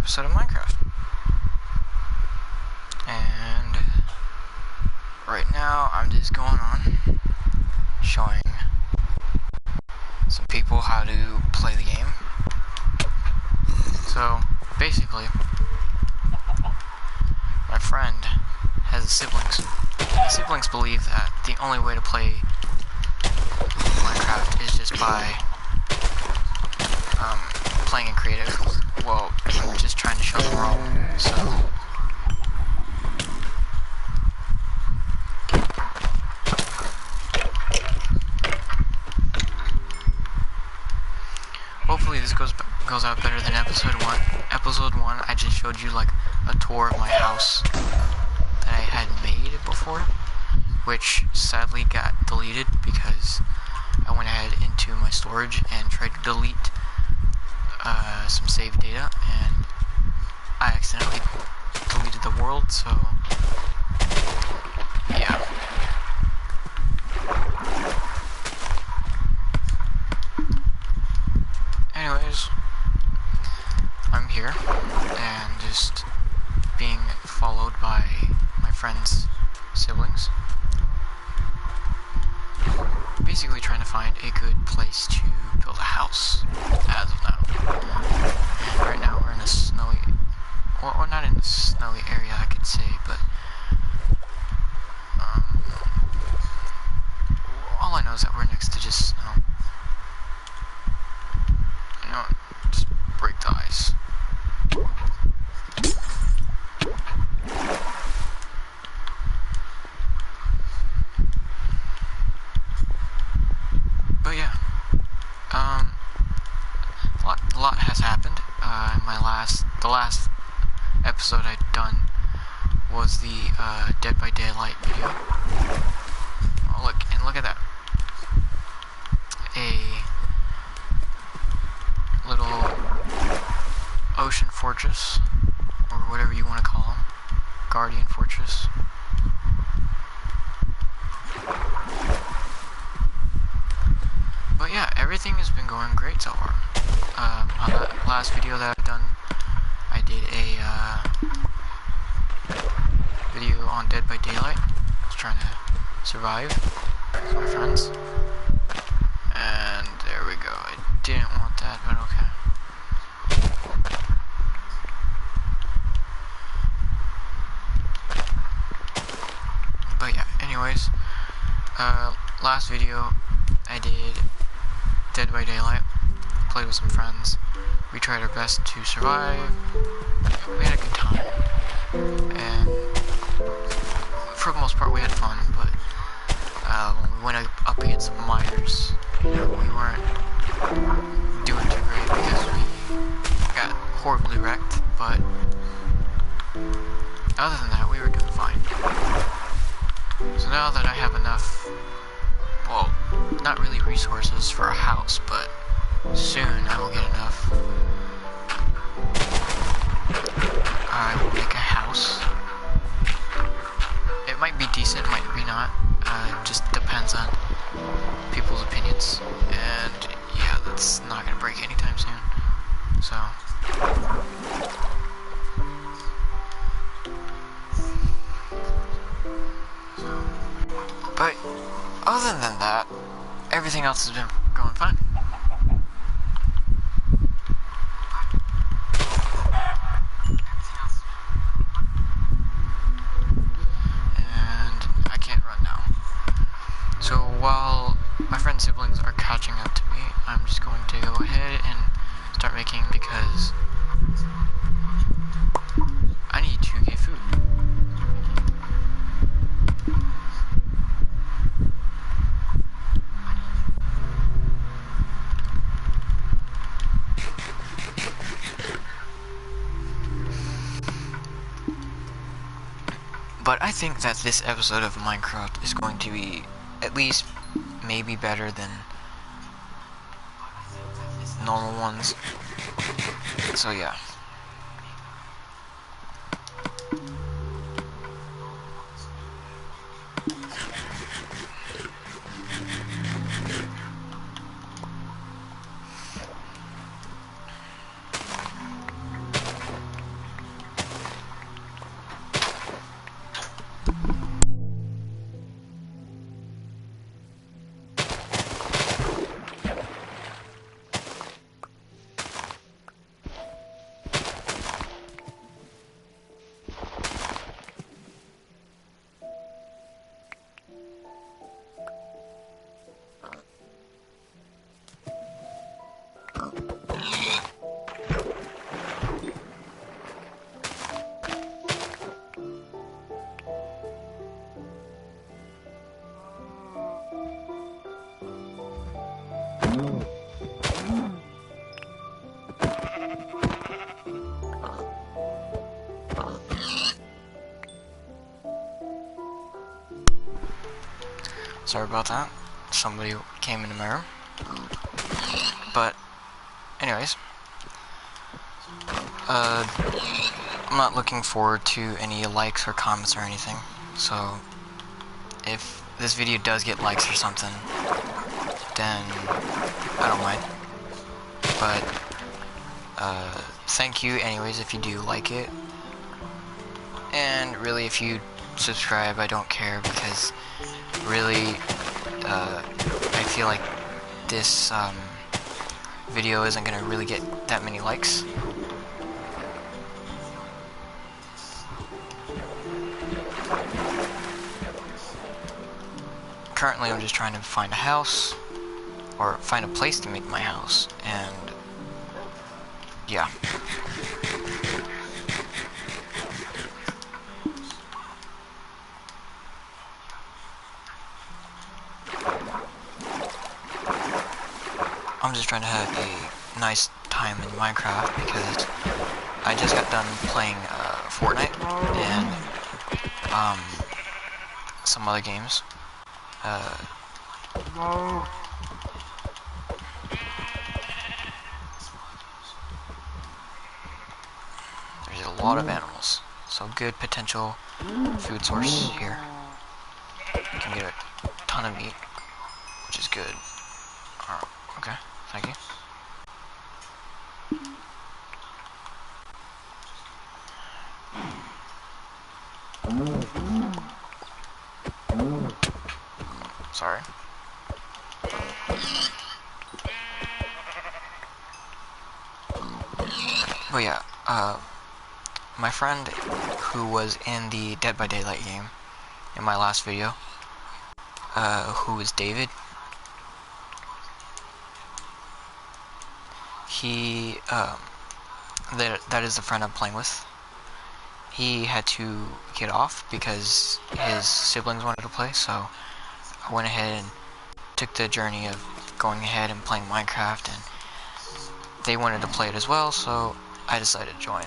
episode of Minecraft. And right now I'm just going on showing some people how to play the game. So basically, my friend has siblings. My siblings believe that the only way to play Minecraft is just by playing in creative. Well, I'm just trying to show them wrong. So hopefully this goes out better than episode 1. Episode 1, I just showed you like a tour of my house that I had made before, which sadly got deleted because I went ahead into my storage and tried to delete some saved data, and I accidentally deleted the world, so yeah. Anyways, I'm here and just being followed by my friend's siblings, basically trying to find a good place to build a house as of now. And right now we're in a snowy, or not in a snowy area I could say, but all I know is that we're next to just snow. You know, just break the ice. But yeah, a lot has happened. The last episode I'd done was the Dead by Daylight video. Oh, look at that. A little ocean fortress, or whatever you want to call them, guardian fortress. But yeah, everything has been going great so far. On that last video that I've done, I did a video on Dead by Daylight. I was trying to survive with my friends. And there we go. I didn't want that, but okay. But yeah, anyways, last video I did Dead by Daylight, played with some friends. We tried our best to survive. We had a good time, and for the most part we had fun, but when we went up against miners, you know, we weren't doing too great because we got horribly wrecked, but other than that we were doing fine. So now that I have enough, well, not really resources for a house, but soon I will get enough. I will make a house. It might be decent, might be not. It just depends on people's opinions. And yeah, that's not gonna break anytime soon. So but other than that, everything else has been going fine. And I can't run now. So while my friend's siblings are catching up to me, I'm just going to go ahead and start making, because I need to get food. But I think that this episode of Minecraft is going to be at least maybe better than normal ones. So yeah. Sorry about that. Somebody came into my room. But, anyways. I'm not looking forward to any likes or comments or anything. So, if this video does get likes or something, then I don't mind. But, thank you anyways if you do like it. And really, if you subscribe, I don't care, because really, I feel like this video isn't gonna really get that many likes. Currently, I'm just trying to find a house, or find a place to make my house, and yeah. I'm just trying to have a nice time in Minecraft because I just got done playing Fortnite and some other games. There's a lot of animals, so good potential food source here. You can get a ton of meat, which is good. Okay, thank you. Sorry. But yeah, my friend who was in the Dead by Daylight game in my last video, who is David, he, that is the friend I'm playing with. He had to get off because his siblings wanted to play, so I went ahead and took the journey of going ahead and playing Minecraft, and they wanted to play it as well, so I decided to join.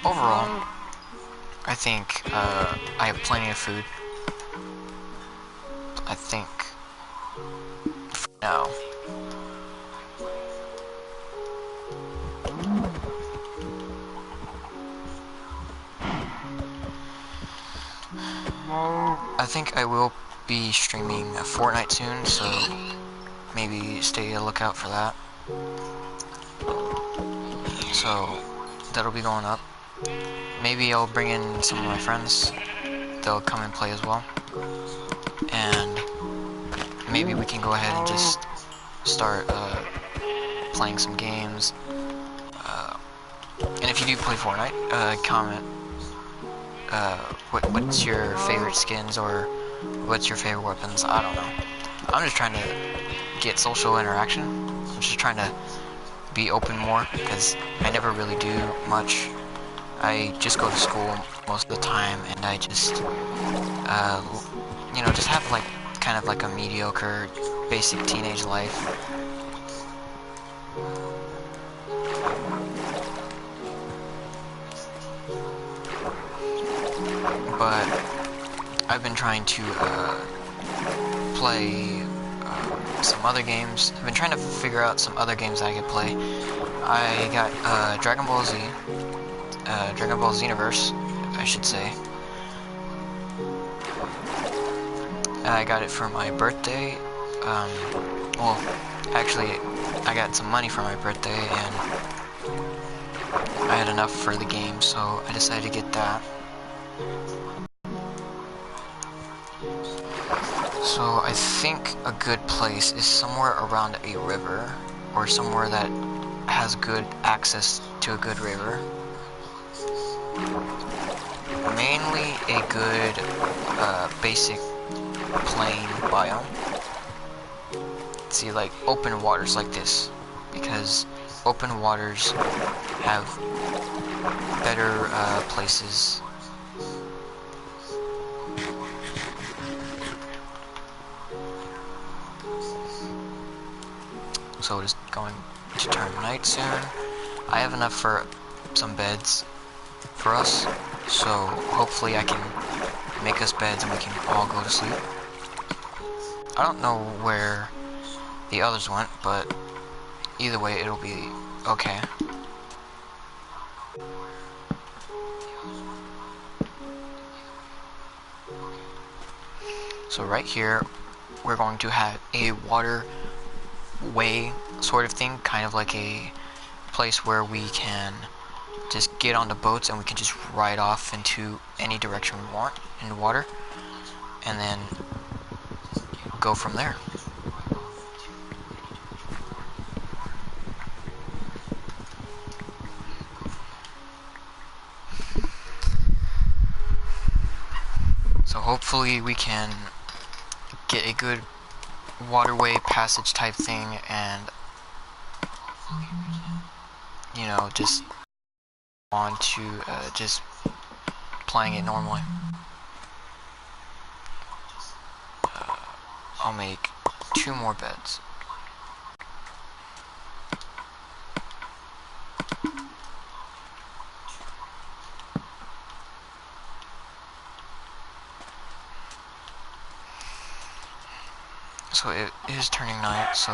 Overall, I think I have plenty of food. I think for now. I think I will be streaming Fortnite soon, so maybe stay a lookout for that. So that'll be going up. Maybe I'll bring in some of my friends. They'll come and play as well. And maybe we can go ahead and just start playing some games. And if you do play Fortnite, comment what's your favorite skins or what's your favorite weapons. I don't know. I'm just trying to get social interaction. I'm just trying to be open more because I never really do much. I just go to school most of the time, and I just, you know, just have like kind of like a mediocre, basic teenage life. But I've been trying to play some other games. I've been trying to figure out some other games I could play. I got Dragon Ball Z, Dragon Ball Xenoverse, I should say. I got it for my birthday. Well, actually, I got some money for my birthday, and I had enough for the game, so I decided to get that. So I think a good place is somewhere around a river, or somewhere that has good access to a good river. Mainly a good basic plain biome. See, like open waters like this, because open waters have better places so it is going to turn night soon. I have enough for some beds for us, so hopefully I can make us beds and we can all go to sleep. I don't know where the others went, but either way it'll be okay. So right here we're going to have a waterway sort of thing, kind of like a place where we can just get on the boats and we can just ride off into any direction we want in the water and then go from there. So hopefully we can get a good waterway passage type thing and, you know, just on to just playing it normally. I'll make 2 more beds. So it is turning night, so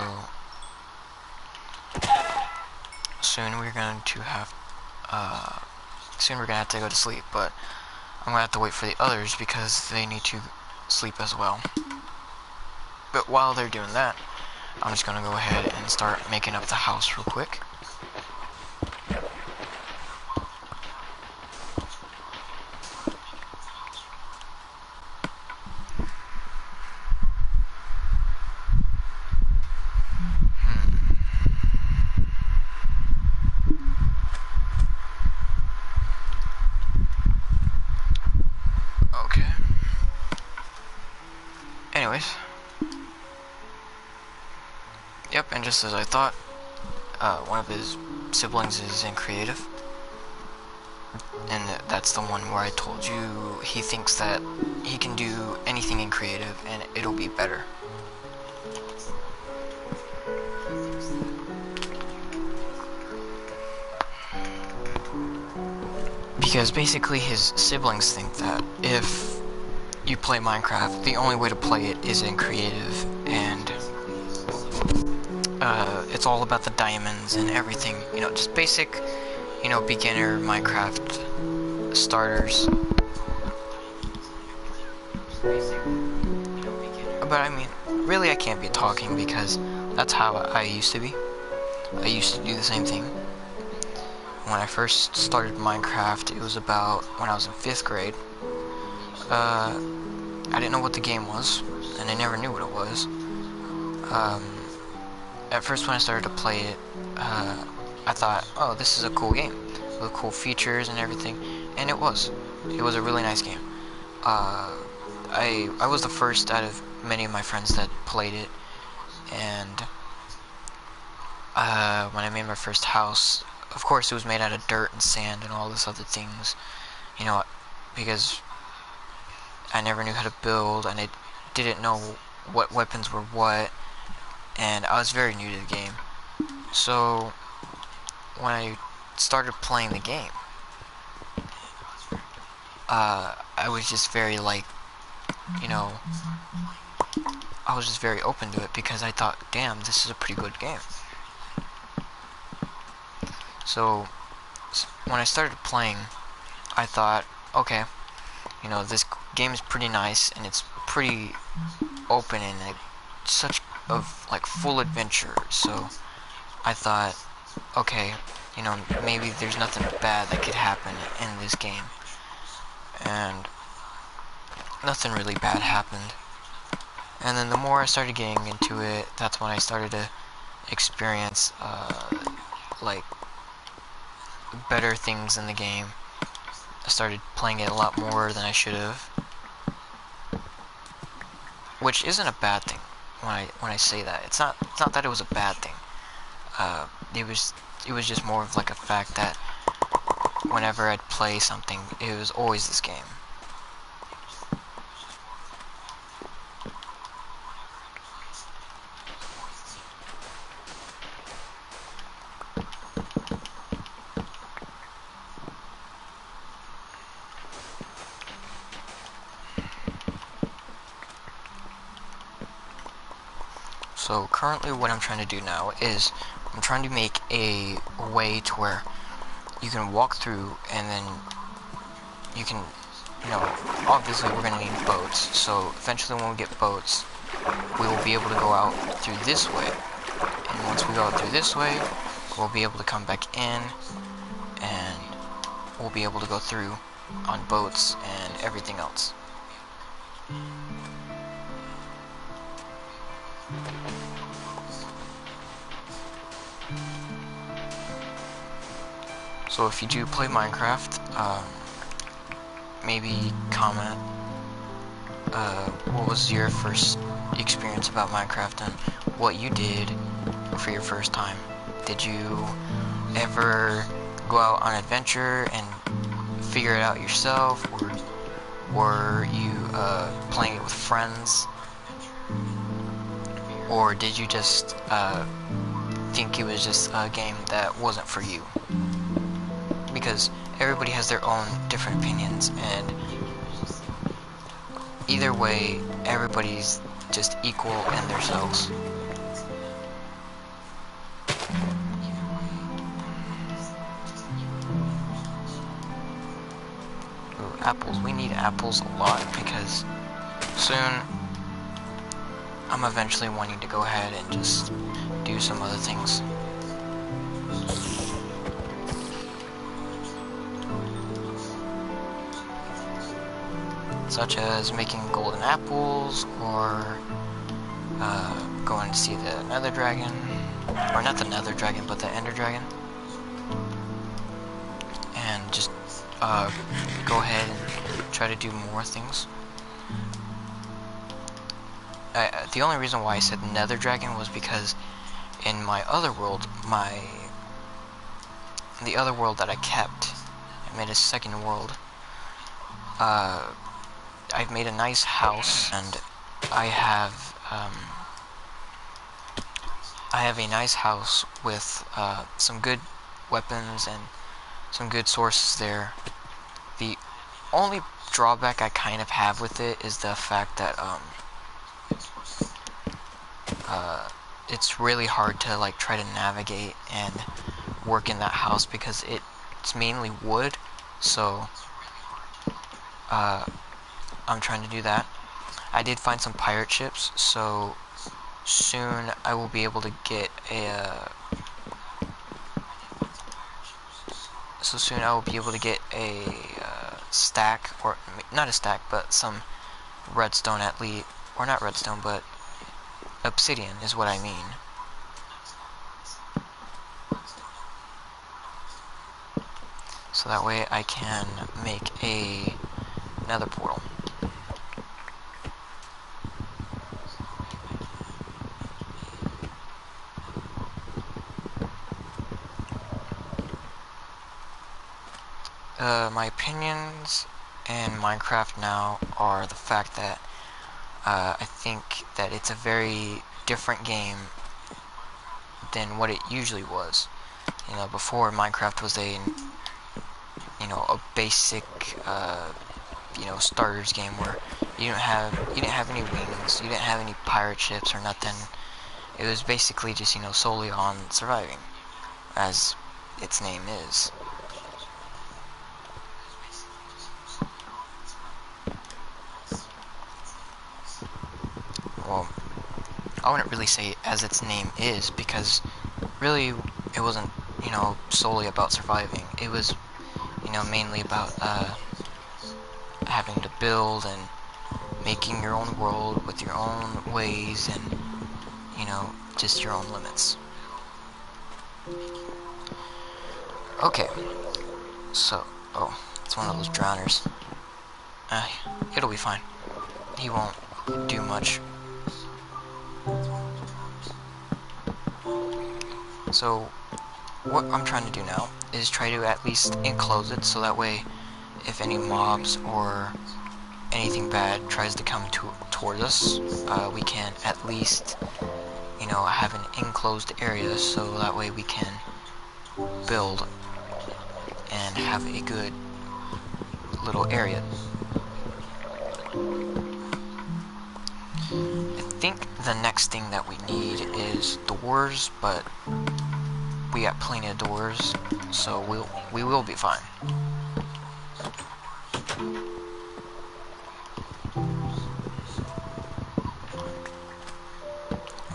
soon we're going to have to go to sleep, but I'm gonna have to wait for the others because they need to sleep as well. But while they're doing that, I'm just gonna go ahead and start making up the house real quick. Okay. Anyways. Yep, and just as I thought, one of his siblings is in creative. And that's the one where I told you he thinks that he can do anything in creative and it'll be better. Because basically his siblings think that if you play Minecraft, the only way to play it is in creative, and it's all about the diamonds and everything, you know, just basic, you know, beginner Minecraft starters. But I mean, really I can't be talking because that's how I used to be. I used to do the same thing. When I first started Minecraft, it was about when I was in 5th grade. I didn't know what the game was, and I never knew what it was. At first when I started to play it, I thought, oh, this is a cool game, with cool features and everything, and it was. It was a really nice game. I was the first out of many of my friends that played it, and when I made my first house, of course it was made out of dirt and sand and all this other things, you know, because I never knew how to build, and I didn't know what weapons were what, and I was very new to the game. So when I started playing the game, I was just very, like, you know, I was just very open to it because I thought, damn, this is a pretty good game. So when I started playing, I thought, okay, you know, this game is pretty nice and it's pretty open and like, such of like full adventure. So I thought, okay, you know, maybe there's nothing bad that could happen in this game, and nothing really bad happened. And then the more I started getting into it, that's when I started to experience like better things in the game. I started playing it a lot more than I should have, which isn't a bad thing. When I say that, it's not that it was a bad thing. It was just more of like a fact that whenever I'd play something, it was always this game. So currently what I'm trying to do now is I'm trying to make a way to where you can walk through and then you can, you know, obviously we're going to need boats. So eventually when we get boats, we will be able to go out through this way. And once we go out through this way, we'll be able to come back in and we'll be able to go through on boats and everything else. So if you do play Minecraft, maybe comment what was your first experience about Minecraft and what you did for your first time. Did you ever go out on an adventure and figure it out yourself, or were you playing it with friends, or did you just think it was just a game that wasn't for you? Because everybody has their own different opinions, and either way, everybody's just equal in themselves. Ooh, apples. We need apples a lot because soon I'm eventually wanting to go ahead and just do some other things. Such as making golden apples, or going to see the Nether Dragon, or not the Nether Dragon, but the Ender Dragon, and just go ahead and try to do more things. The only reason why I said Nether Dragon was because in my other world, the other world that I kept, I made a second world. I've made a nice house, and I have a nice house with some good weapons and some good sources there. The only drawback I kind of have with it is the fact that it's really hard to like try to navigate and work in that house because it's mainly wood, so I'm trying to do that. I did find some pirate ships, so soon I will be able to get a stack, or not a stack, but some redstone at least, or not redstone, but obsidian is what I mean. So that way I can make another portal. My opinions in Minecraft now are the fact that I think that it's a very different game than what it usually was. You know, before Minecraft was a basic starters game where you didn't have any wings, you didn't have any pirate ships or nothing. It was basically just solely on surviving, as its name is. Well, I wouldn't really say as its name is, because really it wasn't solely about surviving. It was mainly about having to build and making your own world with your own ways and just your own limits. Okay, so it's one of those drowners. It'll be fine. He won't do much. So what I'm trying to do now is try to at least enclose it, so that way if any mobs or anything bad tries to come towards us, we can at least have an enclosed area, so that way we can build and have a good little area. I think the next thing that we need is doors, but we got plenty of doors, so we will be fine.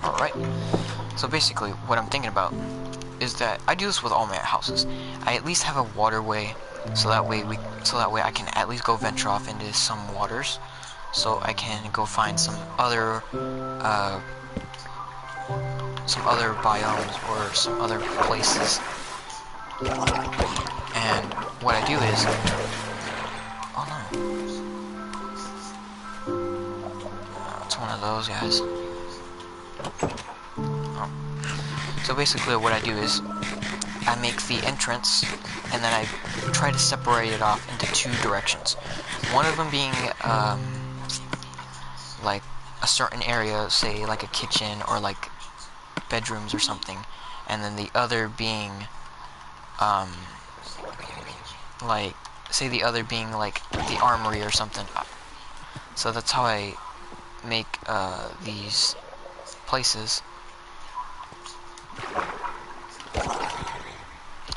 Alright, so basically what I'm thinking about is that I do this with all my houses. I at least have a waterway, so that way I can at least go venture off into some waters, so I can go find some other biomes or some other places. And what I do is, oh no, it's one of those guys. Oh. So basically what I do is I make the entrance and then I try to separate it off into two directions. One of them being like a certain area, say like a kitchen or like bedrooms or something, and then the other being like, say the other being like the armory or something. So that's how I make these places.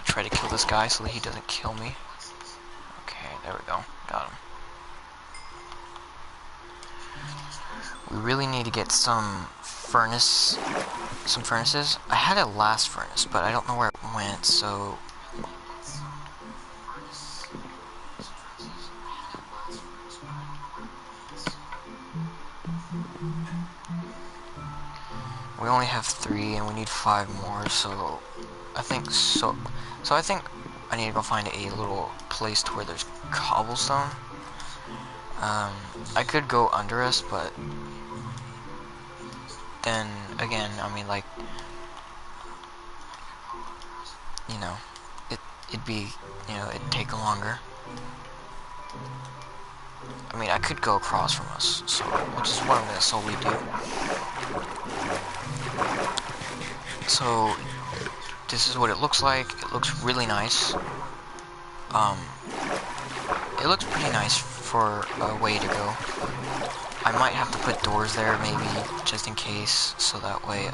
Try to kill this guy so that he doesn't kill me. Okay, there we go. Got him. We really need to get some furnaces. I had a last furnace, but I don't know where it went, so we only have 3 and we need 5 more, so I think I need to go find a little place to where there's cobblestone. I could go under us, but then again, I mean, like, you know, it'd be, you know, it'd take longer. I mean, I could go across from us, so, which is what I'm gonna solely do. So, this is what it looks like. It looks really nice. It looks pretty nice for a way to go. I might have to put doors there, maybe, just in case, so that way,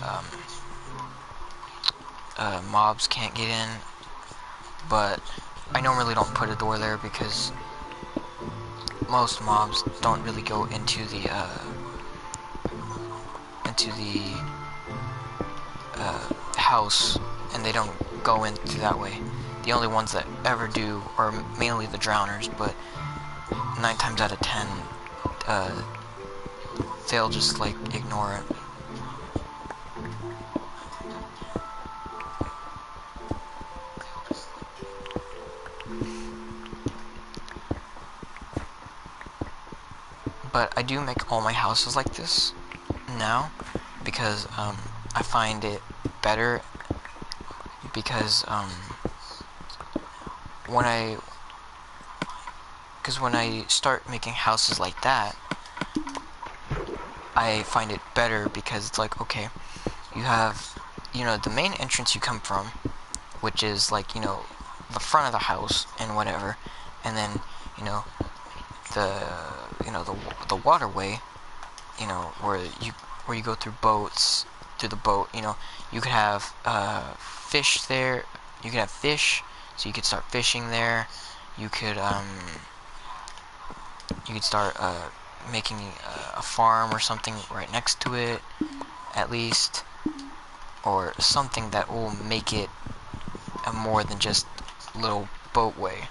mobs can't get in. But I normally don't put a door there because most mobs don't really go into the house, and they don't go in through that way. The only ones that ever do are mainly the drowners, but 9 times out of 10, they'll just, like, ignore it. But I do make all my houses like this now, because, I find it better, because, when I start making houses like that, I find it better because it's like, okay, you have, you know, the main entrance you come from, which is like, you know, the front of the house and whatever, and then, you know, the waterway, you know, where you go through boats, through the boat, you know, you could have fish there. You could have fish, so you could start fishing there. You could start making a farm or something right next to it, at least, or something that will make it more than just little boatway.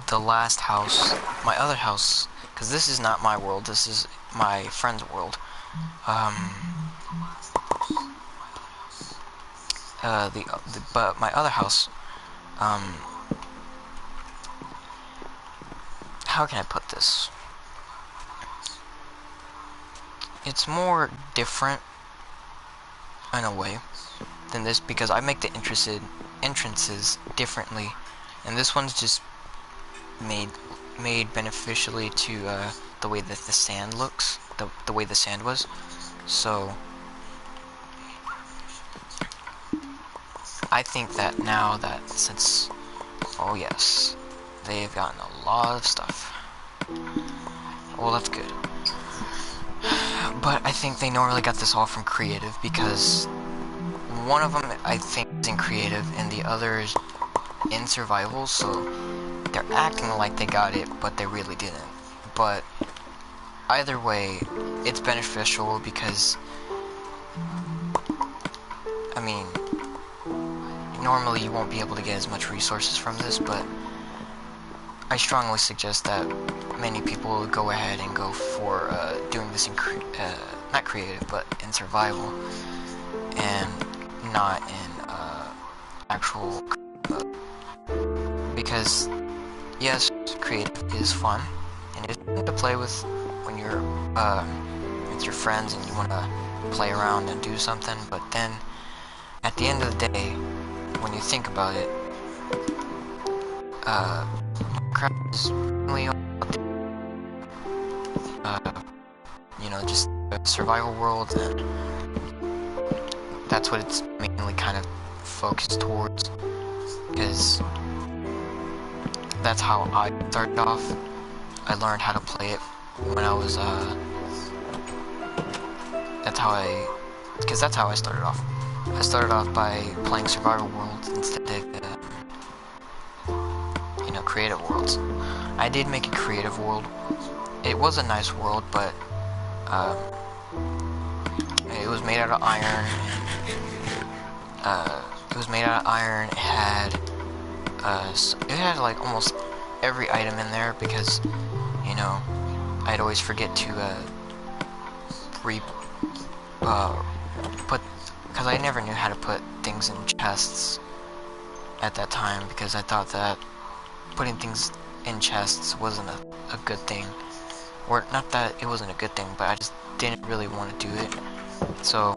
The last house, my other house, because this is not my world, this is my friend's world. But my other house, how can I put this? It's more different in a way than this, because I make the entrances differently, and this one's just made beneficially to the way that the sand looks, the way the sand was. So I think that now that since, oh yes, they've gotten a lot of stuff. Well, that's good. But I think they normally got this all from creative, because one of them I think is in creative and the other is in survival, so they're acting like they got it, but they really didn't. But either way, it's beneficial because, I mean, normally you won't be able to get as much resources from this, but I strongly suggest that many people go ahead and go for doing this in, not creative, but in survival, and not in actual, because yes, creative is fun, and it's fun to play with when you're with your friends and you want to play around and do something, but then at the end of the day, when you think about it, Minecraft is really you know, just a survival world, and that's what it's mainly kind of focused towards, because that's how I started off. I learned how to play it when I was, that's how I started off. I started off by playing survival worlds instead of, you know, creative worlds. I did make a creative world. It was a nice world, but, it was made out of iron, and, it had like almost every item in there, because, you know, I'd always forget to, because I never knew how to put things in chests at that time, because I thought that putting things in chests wasn't a good thing. Or, not that it wasn't a good thing, but I just didn't really want to do it. So,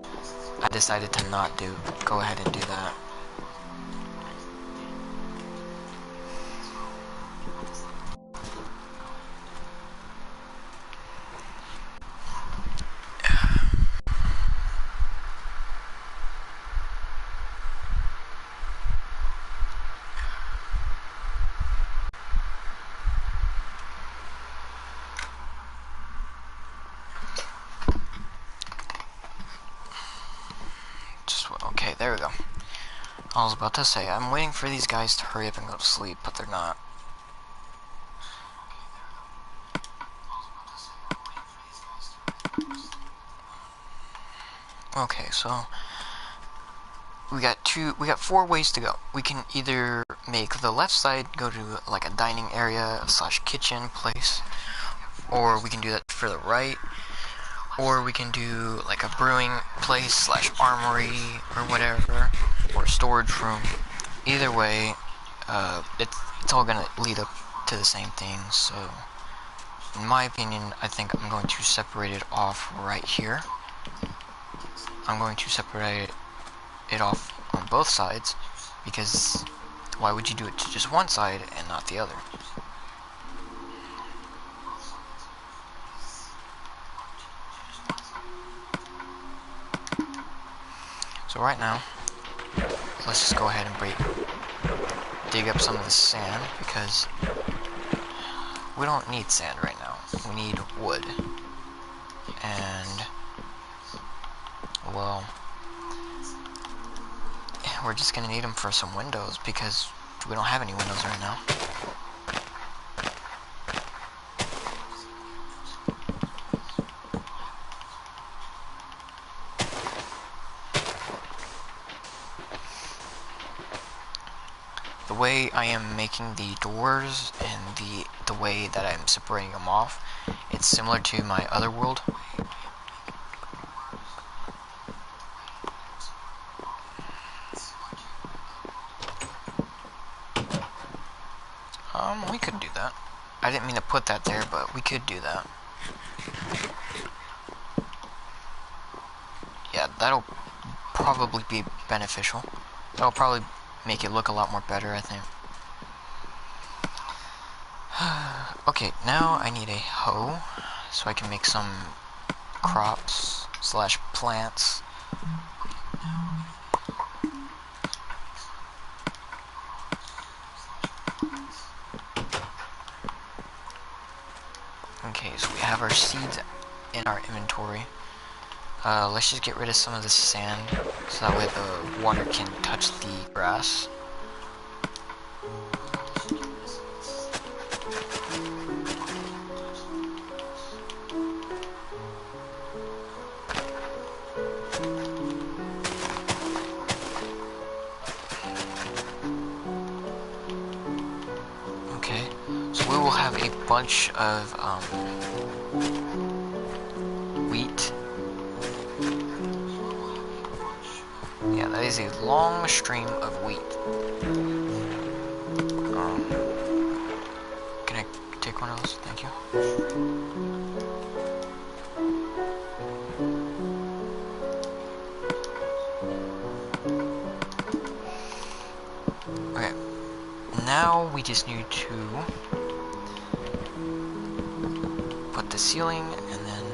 I decided to not go ahead and do that. Okay, there we go. I was about to say, I'm waiting for these guys to hurry up and go to sleep, but they're not. Okay, so we got 4 ways to go. We can either make the left side go to like a dining area / kitchen place, or we can do that for the right, or we can do like a brewing place / armory or whatever, or storage room. Either way, it's all gonna lead up to the same thing. So, in my opinion, I think I'm going to separate it off right here. I'm going to separate it off on both sides, because why would you do it to just one side and not the other? So right now, let's just go ahead and dig up some of the sand, because we don't need sand right now. We need wood. And, well, we're just gonna need them for some windows, because we don't have any windows right now. The way I am making the doors and the way that I'm separating them off, it's similar to my other world. We could do that. I didn't mean to put that there, but we could do that. Yeah, that'll probably be beneficial. That'll probably make it look a lot more better, I think. Okay, now I need a hoe, so I can make some crops / plants. have our seeds in our inventory. Let's just get rid of some of the sand so that way the water can touch the grass. Okay, so we will have a bunch of wheat. Yeah, that is a long stream of wheat. Can I take one of those? Thank you. Okay, now we just need to put the ceiling, and then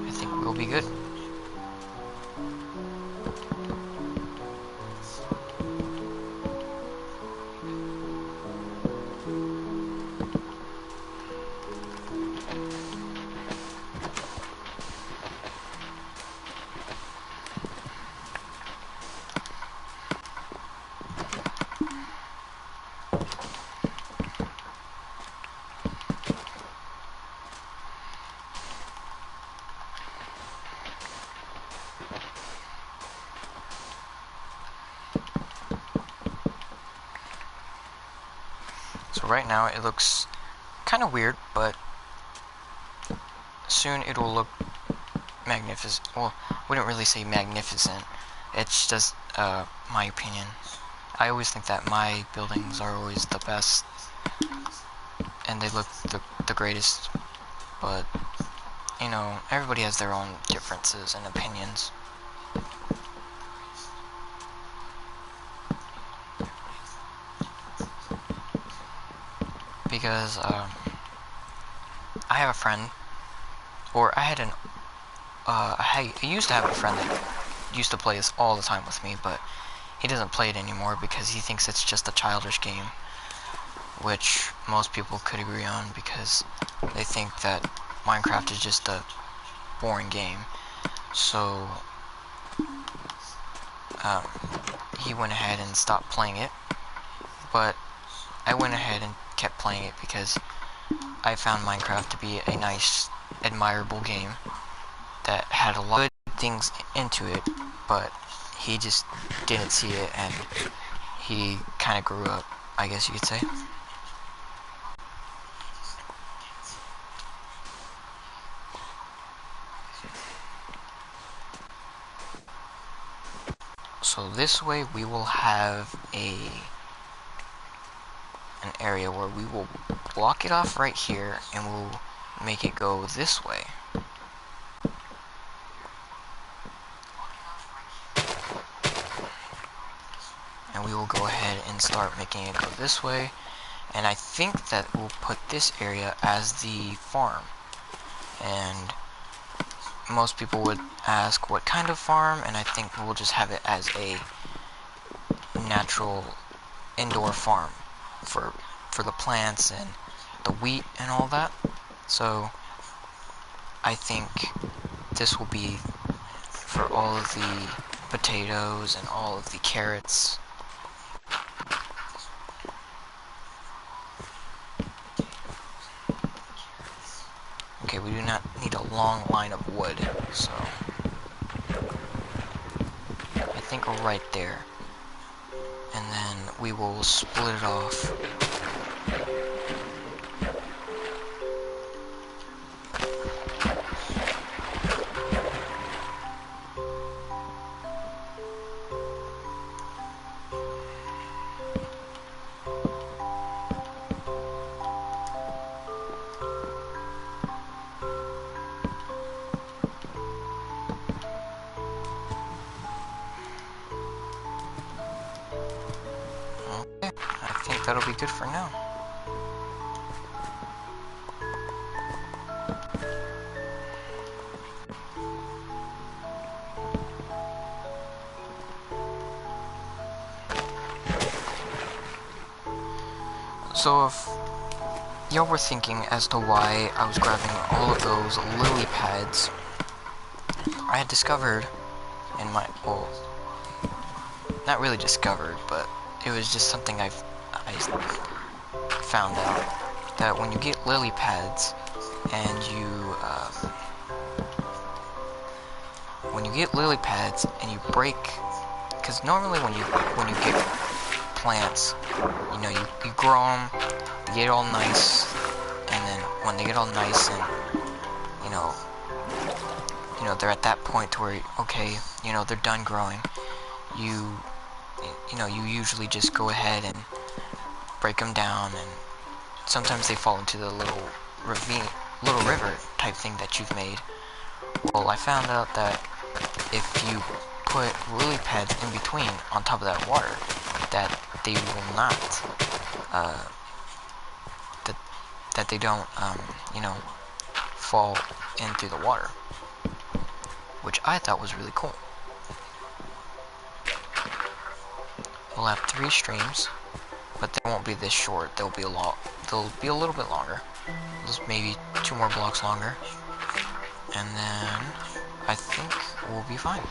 I think we'll be good. So right now it looks kind of weird, but soon it will look magnificent. Well, I wouldn't really say magnificent. It's just my opinion. I always think that my buildings are always the best, and they look the greatest. But you know, everybody has their own differences and opinions. Because I have a friend, or I had I used to have a friend that used to play this all the time with me, but he doesn't play it anymore because he thinks it's just a childish game, which most people could agree on, because they think that Minecraft is just a boring game. So he went ahead and stopped playing it, but I went ahead and kept playing it because I found Minecraft to be a nice, admirable game that had a lot of good things into it, but he just didn't see it, and he kind of grew up, I guess you could say. So this way we will have an area where we will block it off right here, and we'll make it go this way. And we will go ahead and start making it go this way, and I think that we'll put this area as the farm. And most people would ask what kind of farm, and I think we'll just have it as a natural indoor farm for the plants and the wheat and all that. So I think this will be for all of the potatoes and all of the carrots. Okay, we do not need a long line of wood, so I think we're right there. And then we will split it off. Okay, I think that'll be good for now. So y'all were thinking as to why I was grabbing all of those lily pads. I had discovered in my, well, not really discovered, but it was just something I found out, that when you get lily pads and you break, because normally when you get plants, you know, you grow them, you get all nice, and then when they get all nice and you know they're at that point to where, okay, you know, they're done growing, you usually just go ahead and break them down, and sometimes they fall into the little river type thing that you've made. Well, I found out that if you put lily pads in between on top of that water, that they will not, that they don't, you know, fall into the water, which I thought was really cool. We'll have 3 streams, but they won't be this short. They'll be a little bit longer, just maybe 2 more blocks longer, and then I think we'll be fine.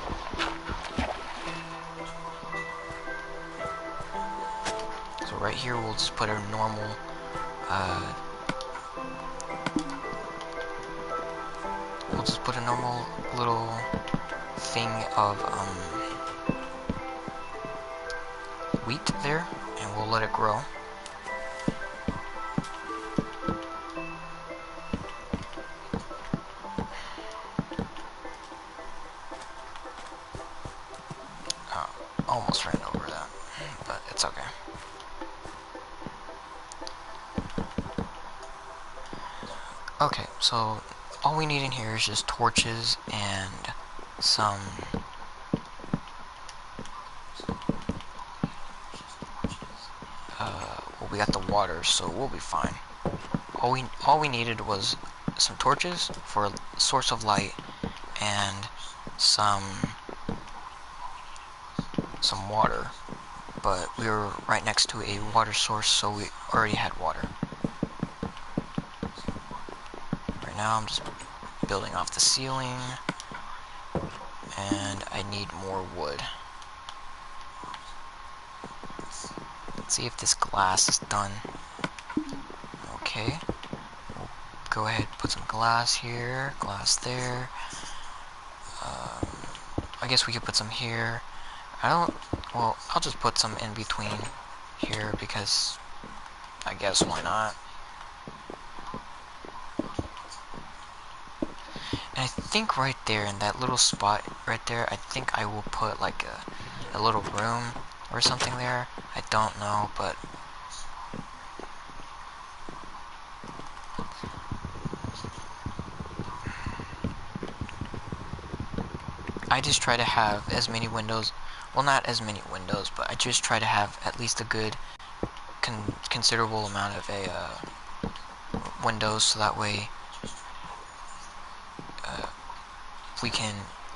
So right here we'll just put a normal little thing of wheat there, and we'll let it grow. Almost ran over that, but it's okay. Okay, so all we need in here is just torches and some well, we got the water, so we'll be fine. All we needed was some torches for a source of light and some water, but we were right next to a water source, so we already had water. Right now I'm just building off the ceiling, and I need more wood. Let's see if this glass is done. Okay, we'll go ahead and put some glass here, glass there. I guess we could put some here. Well, I'll just put some in between here because I guess why not. And I think right there in that little spot right there, I think I will put like a little room or something there. I don't know, but I just try to have as many windows, well, not as many windows, but I just try to have at least a good considerable amount of windows, so that way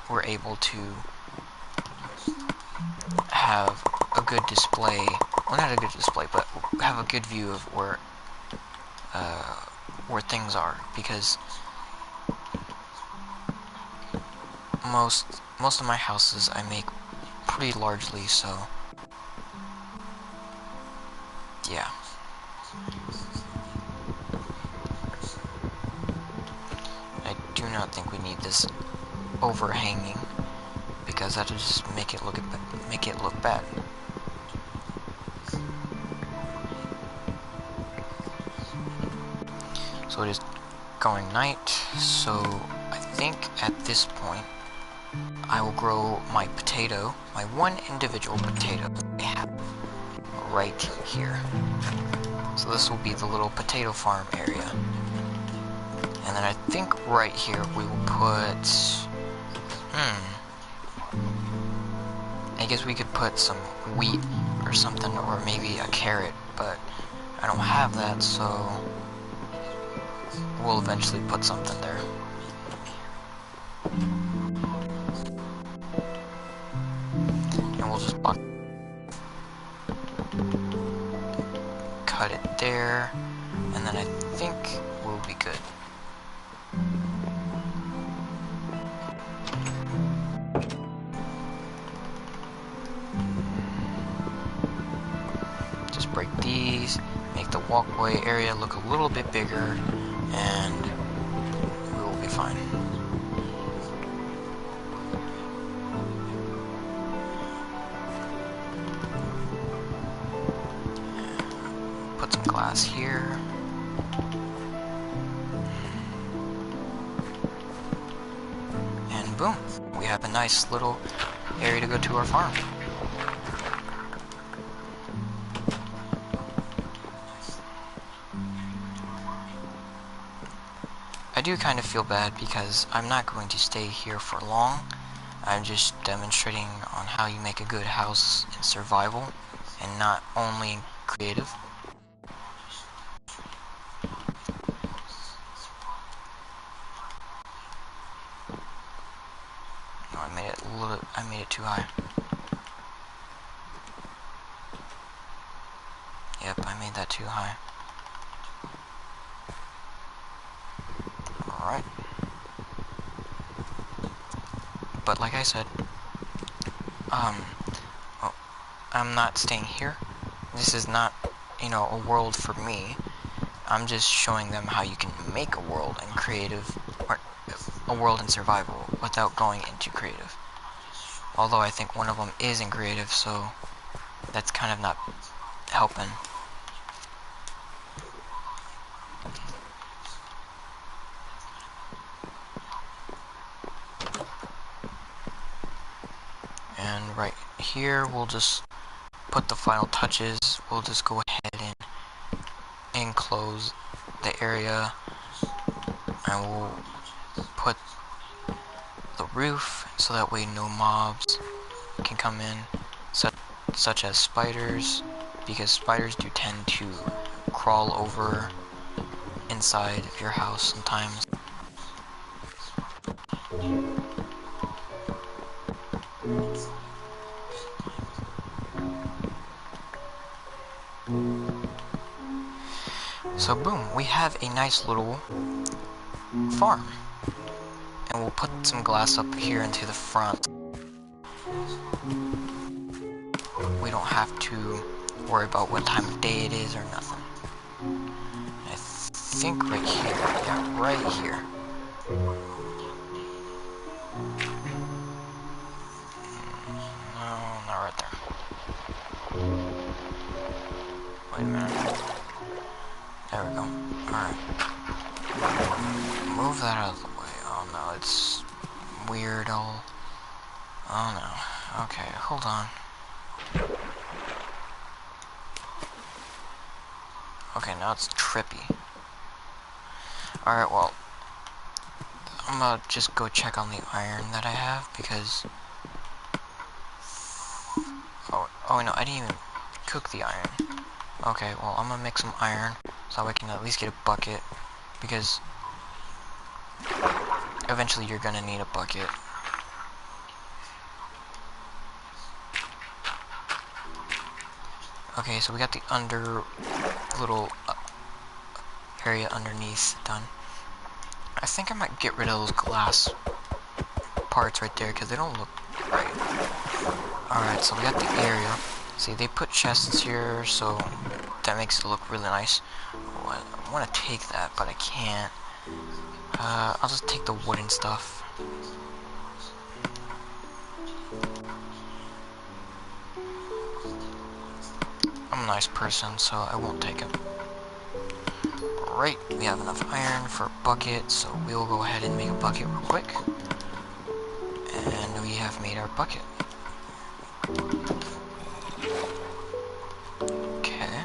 we're able to have a good display, well, not a good display, but have a good view of where things are, because most of my houses I make pretty largely, so yeah. I do not think we need this overhanging, because that'll just make it look bad. So it is going night, so I think at this point I will grow my potato, my one individual potato that I have right here. So this will be the little potato farm area. And then I think right here we will put, I guess we could put some wheat or something, or maybe a carrot, but I don't have that, so we'll eventually put something there. And we'll just cut it there, and then I think we'll be good. Just break these, make the walkway area look a little bit bigger, and we will be fine. Put some glass here. And boom, we have a nice little area to go to our farm. I do kind of feel bad because I'm not going to stay here for long. I'm just demonstrating on how you make a good house in survival and not only in creative. No, I made it too high. Yep, I made that too high. Alright. But like I said, I'm not staying here. This is not, a world for me. I'm just showing them how you can make a world in creative, or a world in survival without going into creative. Although I think one of them is in creative, so that's kind of not helping. And right here, we'll just put the final touches. We'll just go ahead and enclose the area, and we'll put the roof so that way no mobs can come in, such as spiders, because spiders do tend to crawl over inside of your house sometimes. So boom, we have a nice little farm. And we'll put some glass up here into the front. We don't have to worry about what time of day it is or nothing. I think right here, yeah, right here. No, not right there. Wait a minute. There we go. Alright. Move that out of the way. Oh no, it's weird all. Oh no. Okay, hold on. Okay, now it's trippy. Alright, well, I'm gonna just go check on the iron that I have because... Oh no, I didn't even cook the iron. Okay, well, I'm gonna make some iron so I can at least get a bucket, because eventually you're gonna need a bucket. Okay, so we got the little area underneath done. I think I might get rid of those glass parts right there because they don't look right. Alright, so we got the area. See, they put chests here, so that makes it look really nice. Oh, I want to take that, but I can't. I'll just take the wooden stuff. I'm a nice person, so I won't take it. Right, we have enough iron for a bucket, so we'll go ahead and make a bucket real quick. And we have made our bucket. Okay.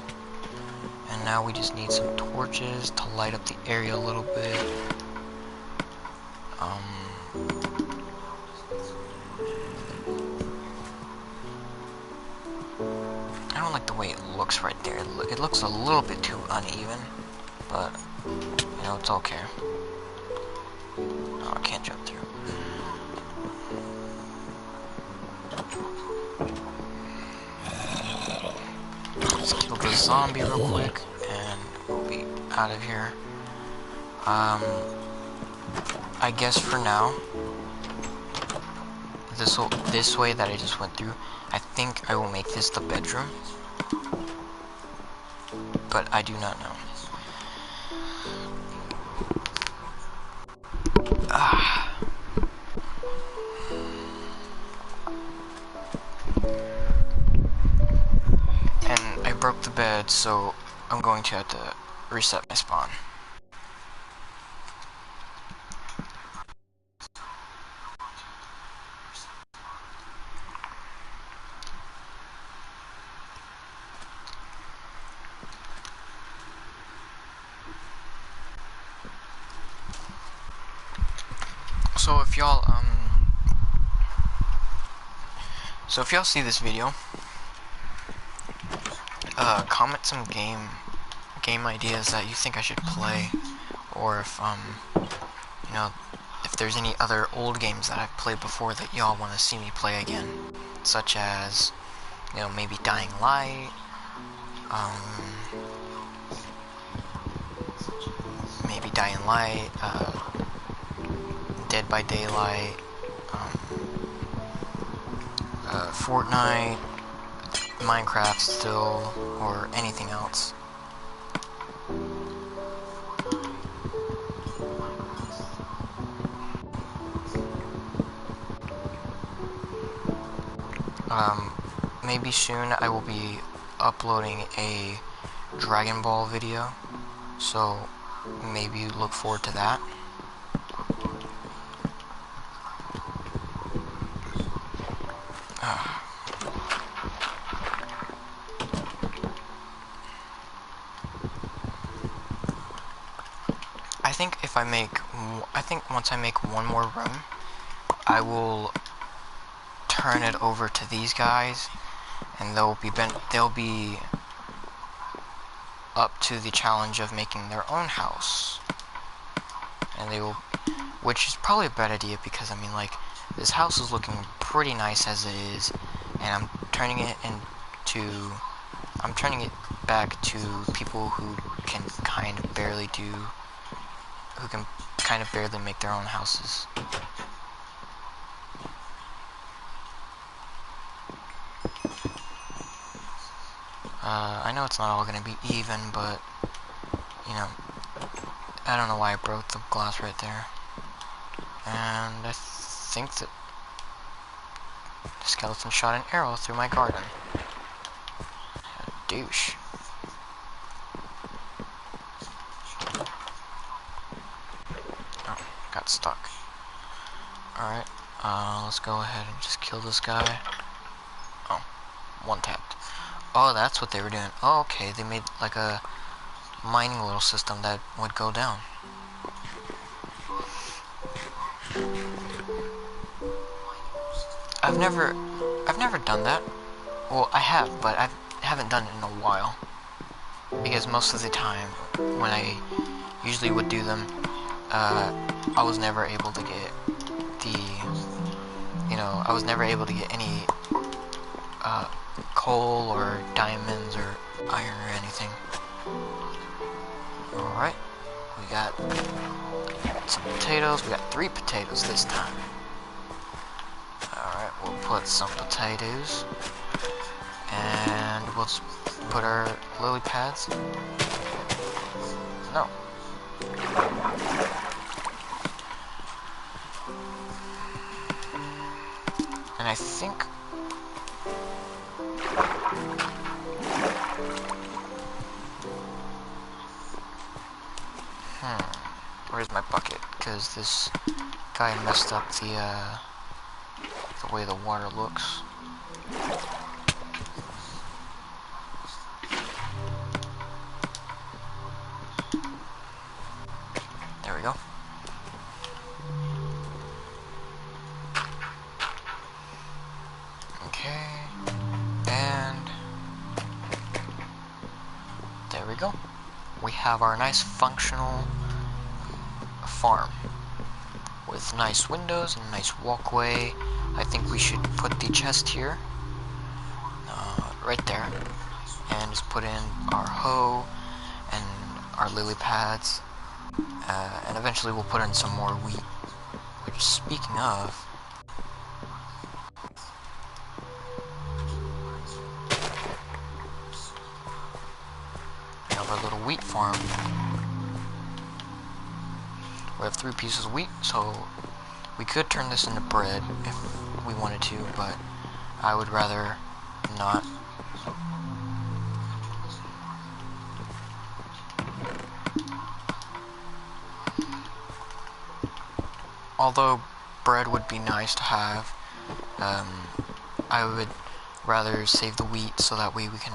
And now we just need some torches to light up the area a little bit. I don't like the way it looks right there. It looks a little bit too uneven, but, it's okay. Oh, I can't jump through. Let's kill the zombie real quick, and we'll be out of here. I guess for now, this way that I just went through, I think I will make this the bedroom, but I do not know. And I broke the bed, so I'm going to have to reset my spawn. So if y'all see this video, comment some game ideas that you think I should play, or if you know, if there's any other old games that I've played before that y'all want to see me play again, such as, you know, maybe Dying Light, Dead by Daylight, Fortnite, Minecraft still, or anything else. Maybe soon I will be uploading a Dragon Ball video, so maybe look forward to that. I think once I make one more room, I will turn it over to these guys, and they'll be up to the challenge of making their own house. And which is probably a bad idea, because I mean, like, this house is looking pretty nice as it is, and I'm turning it back to people who can kind of barely make their own houses. I know it's not all gonna be even, but, you know, I don't know why I broke the glass right there. And I think that the skeleton shot an arrow through my garden. A douche. Oh, got stuck. Alright, let's go ahead and just kill this guy. Oh, one tapped. Oh, that's what they were doing. Oh, okay, they made like a mining little system that would go down. I've never done that. Well, I have, but I haven't done it in a while. Because most of the time, when I usually would do them, I was never able to get any coal or diamonds or iron or anything. Alright, we got some potatoes. We got 3 potatoes this time. Alright, we'll put some potatoes, and we'll just put our lily pads. No. And I think where's my bucket? Because this guy messed up the way the water looks. There we go. Okay, and there we go. We have our nice functional farm with nice windows and a nice walkway. I think we should put the chest here, right there, and just put in our hoe and our lily pads, and eventually we'll put in some more wheat. Which, speaking of, we have our little wheat farm. We have 3 pieces of wheat, so we could turn this into bread if we wanted to, but I would rather not. Although bread would be nice to have, I would rather save the wheat so that way we can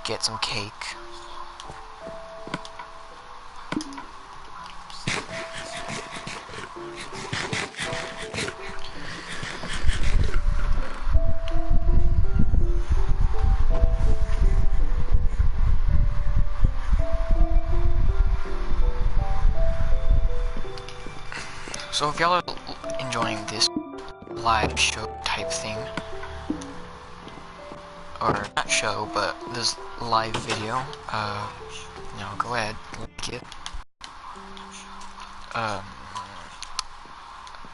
get some cake. So if y'all are enjoying this live show type thing, or not show, but this live video, you know, go ahead, like it. I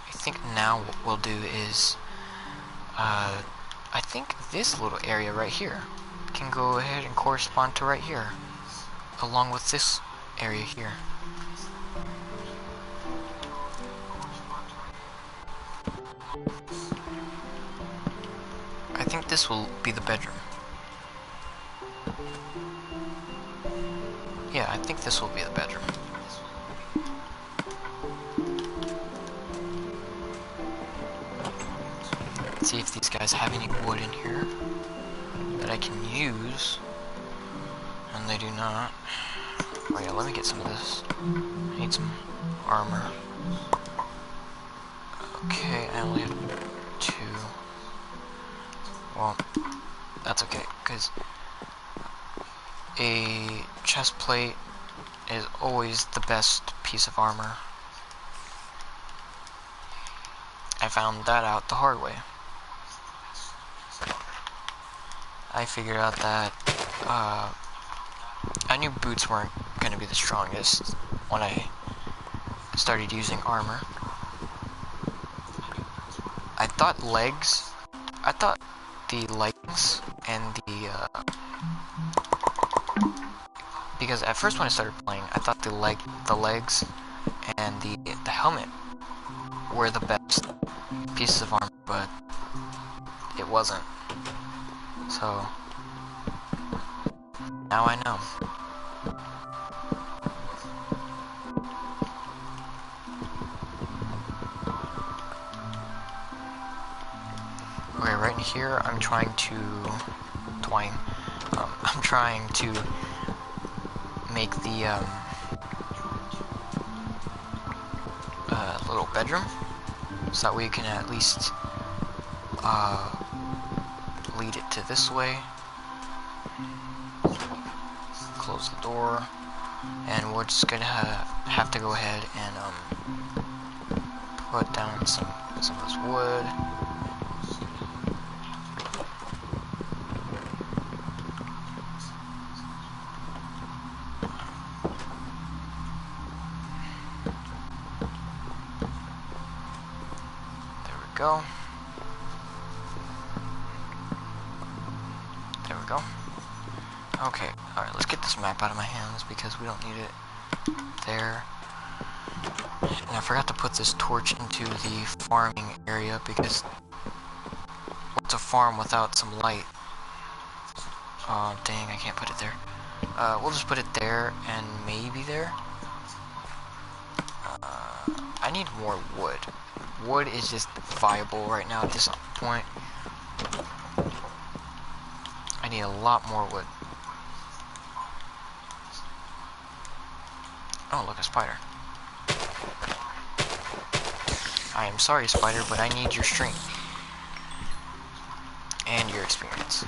think now what we'll do is, I think this little area right here can go ahead and correspond to right here, along with this area here. I think this will be the bedroom. Yeah, I think this will be the bedroom. Let's see if these guys have any wood in here that I can use. And they do not. Oh yeah, let me get some of this. I need some armor. Okay, I only have 2. Well, that's okay, because a chest plate is always the best piece of armor. I found that out the hard way. I figured out that I knew boots weren't going to be the strongest when I started using armor. I thought the legs and the, because at first when I started playing, I thought the legs and the helmet were the best pieces of armor, but it wasn't. So, now I know. Okay, right in here, I'm trying to I'm trying to make the little bedroom, so that we can at least lead it to this way. Close the door, and we're just gonna have to go ahead and put down some of this wood. Go. There we go. Okay, alright, let's get this map out of my hands because we don't need it there. And I forgot to put this torch into the farming area because what's a farm without some light? Oh, dang, I can't put it there. We'll just put it there and maybe there. I need more wood. Wood is just viable right now at this point. I need a lot more wood. Oh, look, a spider. I am sorry, spider, but I need your strength. And your experience.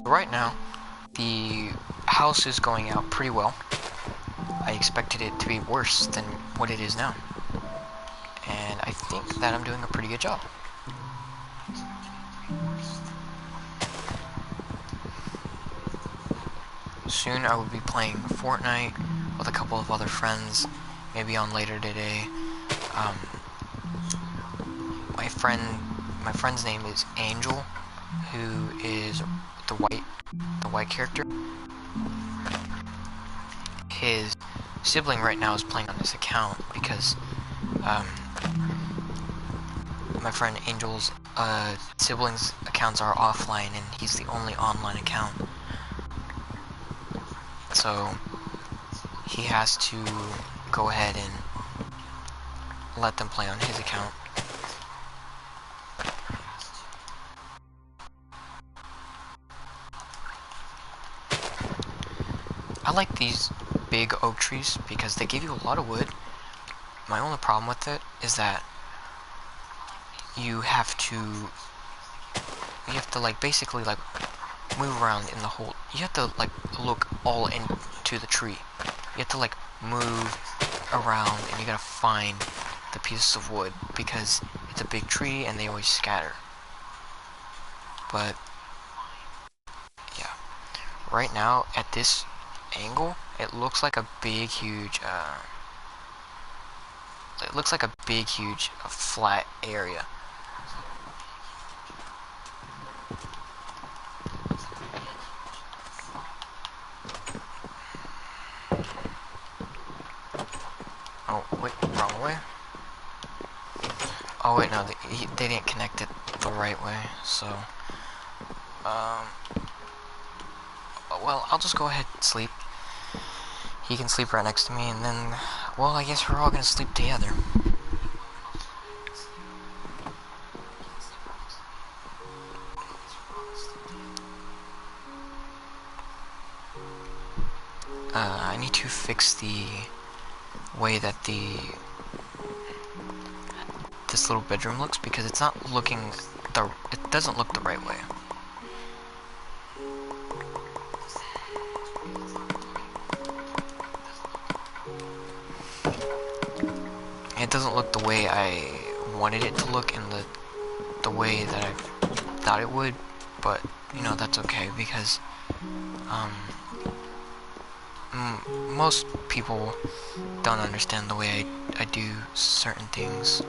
Right now, the house is going out pretty well. I expected it to be worse than what it is now. and I think that I'm doing a pretty good job. Soon I will be playing Fortnite with a couple of other friends, maybe on later today. My friend's name is Angel, who is the white character. His sibling right now is playing on this account because my friend Angel's siblings' accounts are offline and he's the only online account. So he has to go ahead and let them play on his account. I like these big oak trees because they give you a lot of wood. My only problem with it is that you have to like basically like move around in the whole, you have to like look all into the tree. You have to like move around and you gotta find the pieces of wood because it's a big tree and they always scatter. But yeah, right now at this angle it looks like a big huge flat area. Oh wait, wrong way. Oh wait, no, they didn't connect it the right way, so well, I'll just go ahead and sleep. He can sleep right next to me, and then, well, I guess we're all gonna sleep together. I need to fix the way that this little bedroom looks because it's not looking it doesn't look the right way. It doesn't look the way I wanted it to look in the way that I thought it would, but you know, that's okay because most people don't understand the way I do certain things.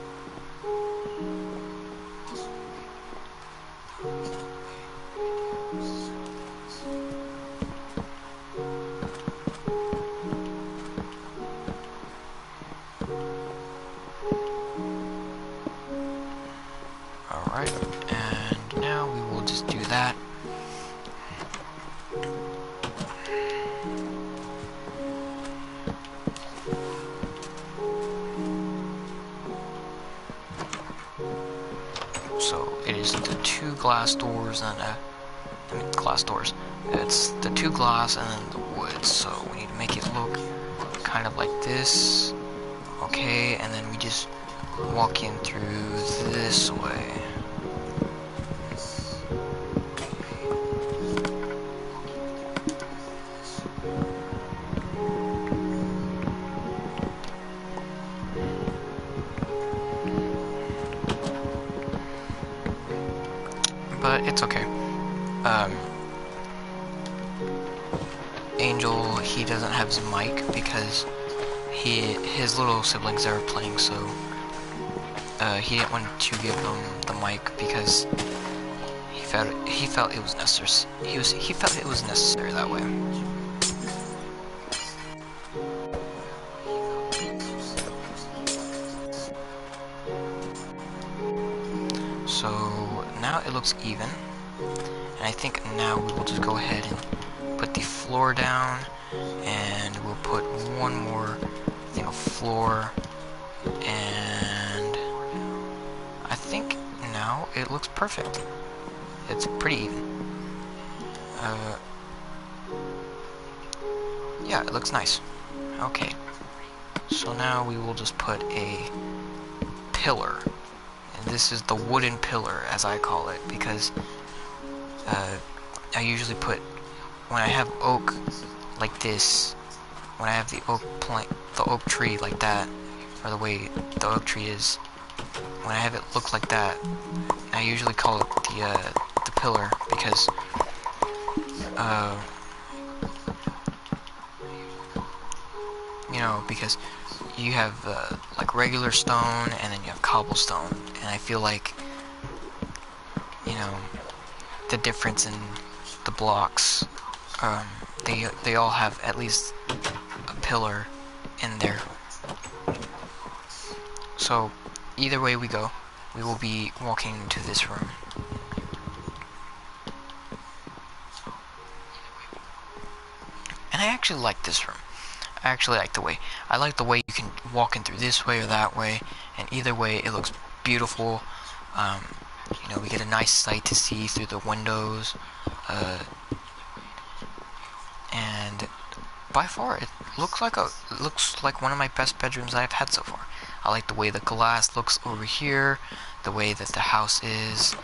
Alright, and now we will just do that. So it is the two glass doors and glass doors. It's the two glass and then the wood, so we need to make it look kind of like this. Okay, and then we just walk in through this way. But it's okay. Angel, he doesn't have his mic because his little siblings are playing, so he didn't want to give them the mic because he felt it was necessary. He felt it was necessary that way. So now it looks even, and I think now we will just go ahead and put the floor down, and we'll put one more thing of floor, and I think now it looks perfect. It's pretty even. Yeah, it looks nice. Okay, so now we will just put a pillar. This is the wooden pillar, as I call it, because I usually put, when I have oak like this, when I have the oak tree like that, or the way the oak tree is, when I have it look like that, I usually call it the pillar, because you know, because you have like regular stone and then you have cobblestone, and I feel like, you know, the difference in the blocks, they all have at least a pillar in there. So either way we go, we will be walking into this room. And I actually like this room. I actually like the way. I like the way you can walk in through this way or that way, and either way it looks beautiful. You know, we get a nice sight to see through the windows, and by far it looks like one of my best bedrooms I've had so far. I like the way the glass looks over here, the way that the house is,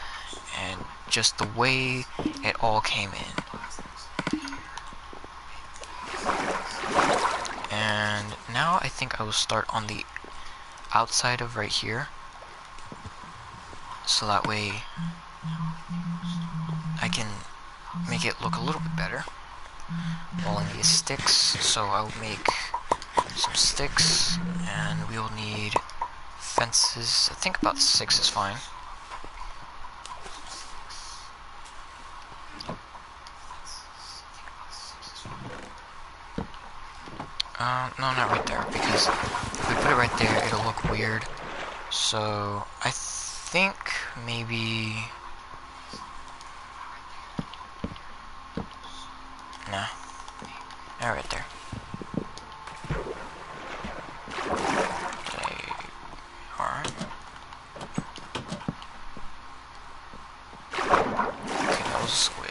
and just the way it all came in. And now I think I will start on the outside of right here, so that way I can make it look a little bit better. We'll need sticks, so I'll make some sticks, and we'll need fences. I think about 6 is fine. No, not right there, because if we put it right there, it'll look weird. So I think maybe, nah, right there. They are. Okay, that was a squid.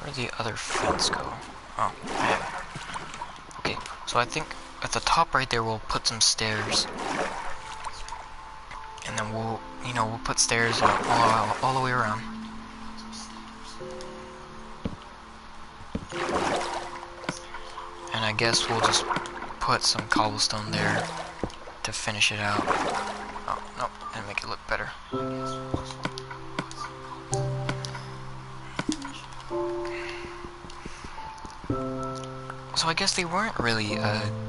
Where'd the other fence go? Oh, I have it. Okay, so I think at the top right there we'll put some stairs, and then we'll put stairs all the way around. And I guess we'll just put some cobblestone there to finish it out. Oh, no, and make it look better. So I guess they weren't really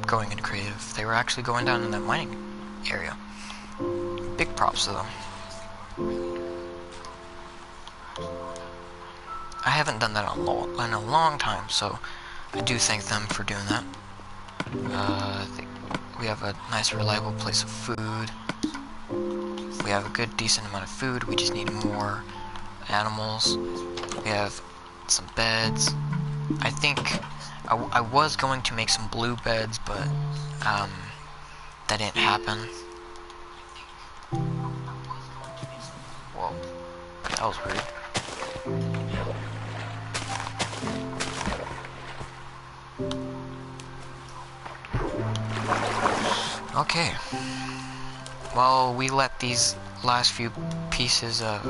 going in creative. They were actually going down in that mining area. Big props to them. I haven't done that in a long time, so I do thank them for doing that. We have a nice reliable place of food. We have a good decent amount of food. We just need more animals. We have some beds. I think I was going to make some blue beds, but that didn't happen. Whoa, that was weird. Okay. Well, we let these last few pieces of,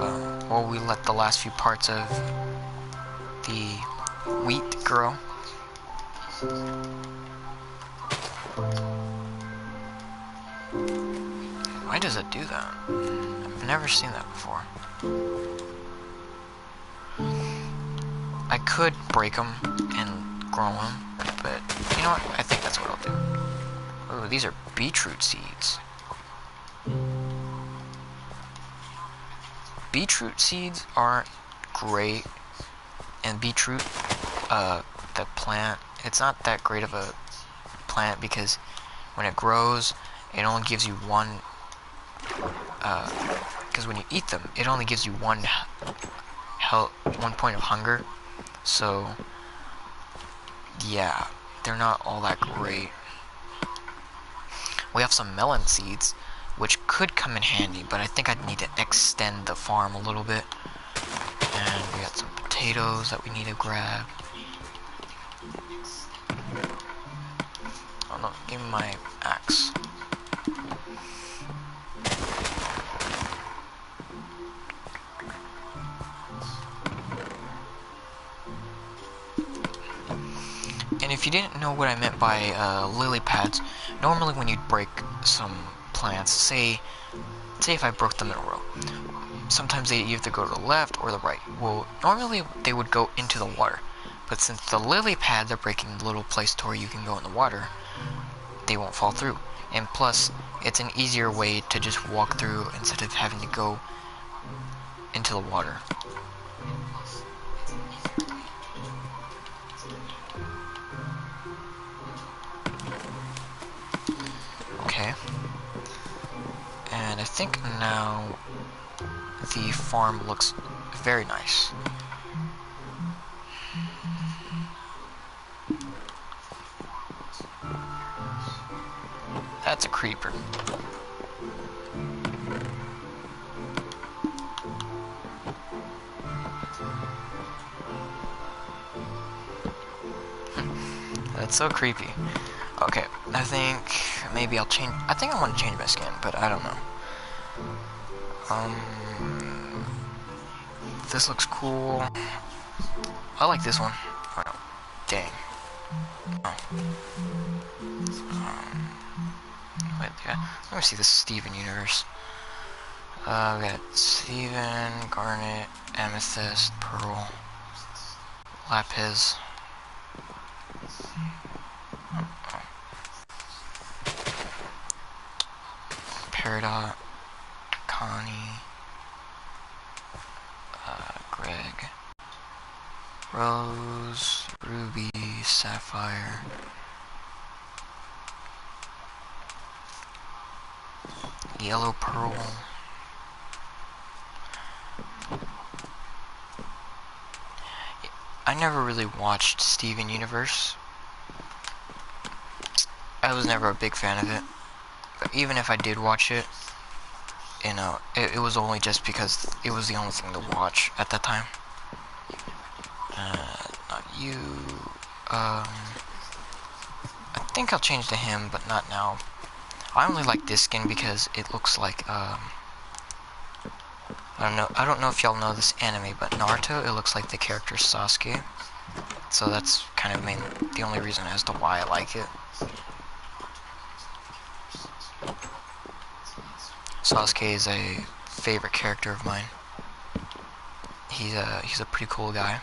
we let the last few parts of the wheat grow. Why does it do that? I've never seen that before. I could break them and grow them, but you know what? I think that's what I'll do. Oh, these are beetroot seeds. Beetroot seeds aren't great, and beetroot, the plant, it's not that great of a plant because when it grows, it only gives you one, because when you eat them, it only gives you one point of hunger, so, yeah, they're not all that great. We have some melon seeds, which could come in handy, but I think I'd need to extend the farm a little bit. And we got some potatoes that we need to grab. Oh no, give me my axe. And if you didn't know what I meant by lily pads, normally when you'd break some plants, say if I broke them in a row, sometimes they either go to the left or the right. Well, normally they would go into the water, but since the lily pads are breaking the little place to where you can go in the water, they won't fall through. And plus, it's an easier way to just walk through instead of having to go into the water. Okay. And I think now the farm looks very nice. That's a creeper. That's so creepy. Okay, I think maybe I'll change. I think I want to change my skin, but I don't know. This looks cool. I like this one. Oh, dang. Oh. Wait, yeah. Let me see the Steven universe. We got Steven, Garnet, Amethyst, Pearl, Lapis. Peridot, Connie, Greg, Rose, Ruby, Sapphire, Yellow Pearl, I never really watched Steven Universe. I was never a big fan of it. But even if I did watch it, you know, it was only just because it was the only thing to watch at that time. Not you. I think I'll change to him, but not now. I only like this skin because it looks like, I don't know if y'all know this anime, but Naruto, it looks like the character Sasuke. So that's kind of the only reason as to why I like it. Sasuke is a favorite character of mine. He's a pretty cool guy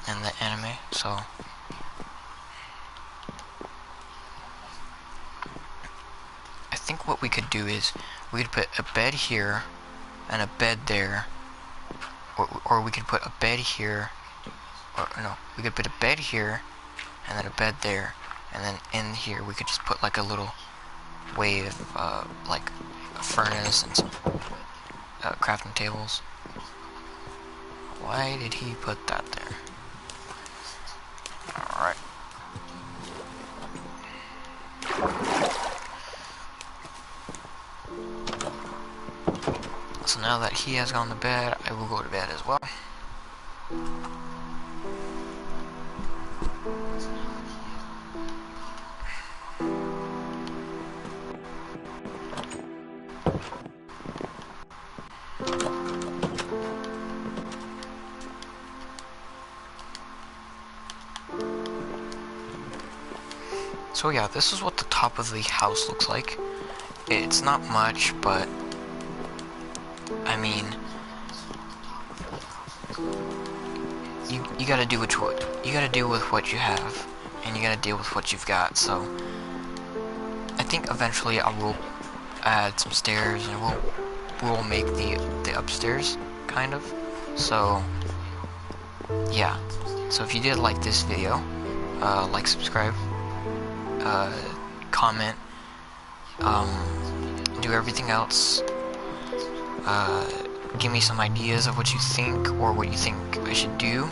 in the anime, so I think what we could do is we could put a bed here and a bed there, or we could put a bed here, or no, we could put a bed here and then a bed there, and then in here we could just put like a little way of like a furnace and some crafting tables. Why did he put that there? Alright. So now that he has gone to bed, I will go to bed as well. So yeah, this is what the top of the house looks like. It's not much, but I mean, you gotta do what you gotta do with what you have, and you gotta deal with what you've got. So I think eventually I will add some stairs, and we'll make the upstairs kind of. So yeah. So if you did like this video, like, subscribe, comment, do everything else. Give me some ideas of what you think, or what you think I should do.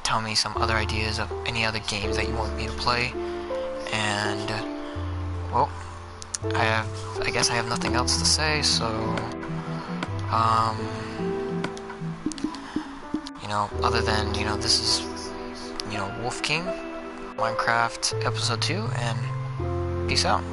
Tell me some other ideas of any other games that you want me to play. And well, I guess I have nothing else to say, so you know, other than, you know, this is, you know, Wolf King, Minecraft episode 2, and peace out.